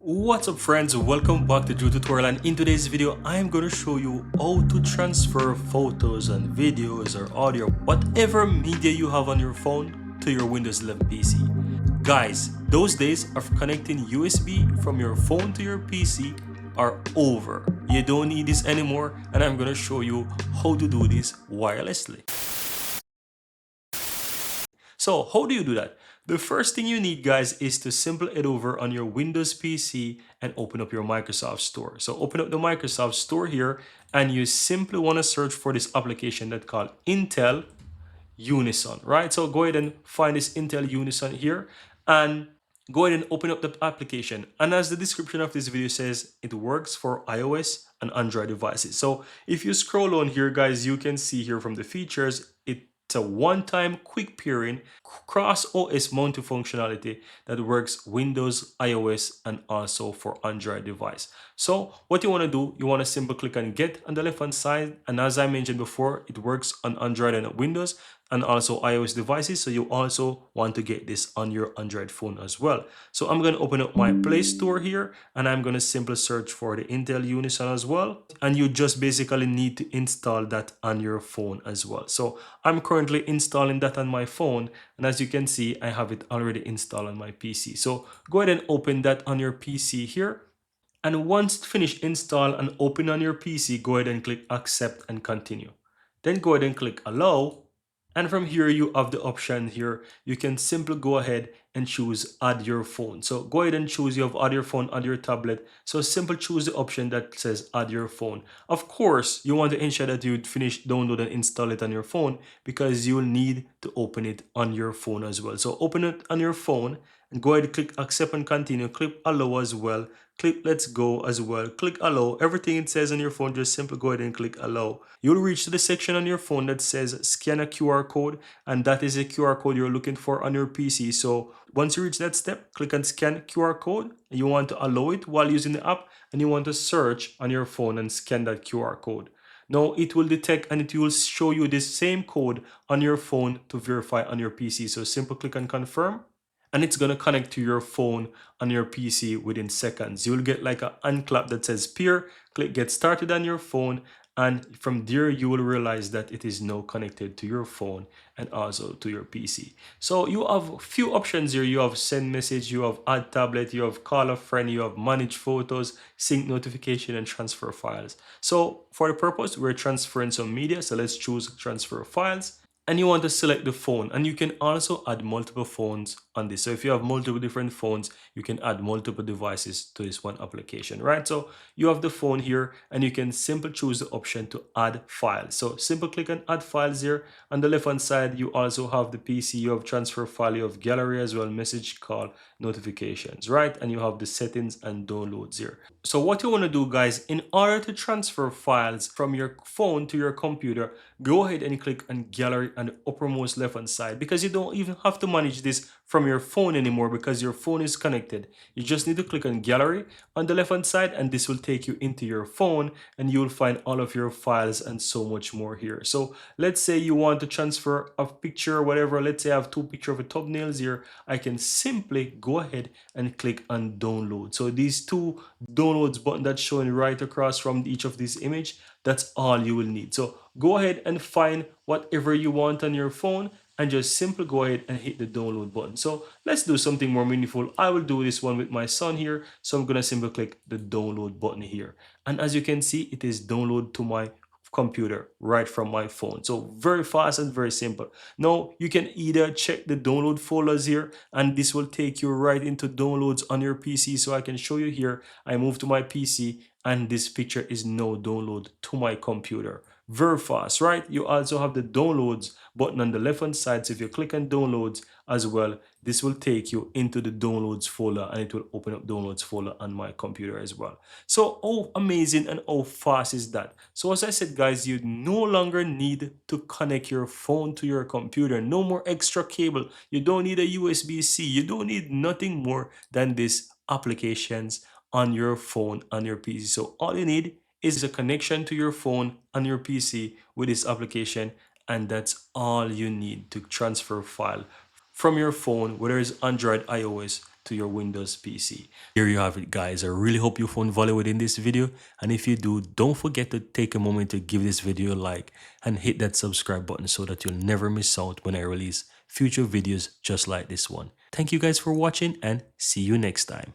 What's up friends, welcome back to Drew Tutorial, and in today's video I am going to show you how to transfer photos and videos or audio, whatever media you have on your phone, to your Windows 11 PC. Guys, those days of connecting USB from your phone to your PC are over. You don't need this anymore, and I'm going to show you how to do this wirelessly. So how do you do that? The first thing you need, guys, is to simply head over on your Windows PC and open up your Microsoft Store. So open up the Microsoft Store here, and you simply want to search for this application that's called Intel Unison, right? So go ahead and find this Intel Unison here and go ahead and open up the application. And as the description of this video says, it works for iOS and Android devices. So if you scroll on here, guys, you can see here from the features, it's a one-time quick pairing cross OS mounting functionality that works Windows, iOS, and also for Android device. So what you want to do, you want to simply click on get on the left hand side, and as I mentioned before, it works on Android and Windows and also iOS devices, so you also want to get this on your Android phone as well. So I'm going to open up my Play Store here, and I'm going to simply search for the Intel Unison as well, and you just basically need to install that on your phone as well. So I'm currently installing that on my phone, and as you can see, I have it already installed on my PC. So go ahead and open that on your PC here, and once finished install and open on your PC, go ahead and click accept and continue. Then go ahead and click allow. And from here, you have the option here. You can simply go ahead and choose add your phone. So go ahead and choose, you have add your phone, add your tablet. So simply choose the option that says add your phone. Of course, you want to ensure that you finish download and install it on your phone, because you will need to open it on your phone as well. So open it on your phone and go ahead and click accept and continue. Click allow as well. Click let's go as well. Click allow. Everything it says on your phone, just simply go ahead and click allow. You'll reach to the section on your phone that says scan a QR code, and that is a QR code you're looking for on your PC. So once you reach that step, click on scan QR code, and you want to allow it while using the app, and you want to search on your phone and scan that QR code. Now it will detect and it will show you this same code on your phone to verify on your PC. So simply click on confirm, and it's going to connect to your phone on your PC within seconds. You'll get like an unclap that says pair. Click get started on your phone, and from there you will realize that it is now connected to your phone and also to your PC. So you have a few options here. You have send message, you have add tablet, you have call a friend, you have manage photos, sync notification, and transfer files. So for the purpose, we're transferring some media, so let's choose transfer files. And you want to select the phone, and you can also add multiple phones on this. So if you have multiple different phones, you can add multiple devices to this one application, right? So you have the phone here, and you can simply choose the option to add files. So simple click on add files here. On the left hand side, you also have the PC, you have transfer file, you have gallery as well, message, call, notifications, right? And you have the settings and downloads here. So what you want to do, guys, in order to transfer files from your phone to your computer, go ahead and click on gallery on the uppermost left hand side, because you don't even have to manage this from your phone anymore because your phone is connected. You just need to click on gallery on the left hand side, and this will take you into your phone, and you will find all of your files and so much more here. So let's say you want to transfer a picture or whatever. Let's say I have two pictures of thumbnails here. I can simply go ahead and click on download. So these two downloads button that's showing right across from each of these image, that's all you will need. So go ahead and find whatever you want on your phone and just simply go ahead and hit the download button. So let's do something more meaningful. I will do this one with my son here. So I'm gonna simply click the download button here. And as you can see, it is download to my computer right from my phone. So very fast and very simple. Now you can either check the download folders here, and this will take you right into downloads on your PC. So I can show you here. I move to my PC, and this picture is now download to my computer. Very fast, right? You also have the downloads button on the left hand side. So if you click on downloads as well, this will take you into the downloads folder, and it will open up downloads folder on my computer as well. So how amazing and how fast is that? So as I said, guys, you no longer need to connect your phone to your computer. No more extra cable. You don't need a USB-C. You don't need nothing more than these applications on your phone, on your PC. So all you need is a connection to your phone on your PC with this application, and that's all you need to transfer file from your phone, whether it's Android, iOS, to your Windows PC. Here you have it, guys. I really hope you found value within this video, and if you do, don't forget to take a moment to give this video a like and hit that subscribe button so that you'll never miss out when I release future videos just like this one. Thank you guys for watching, and see you next time.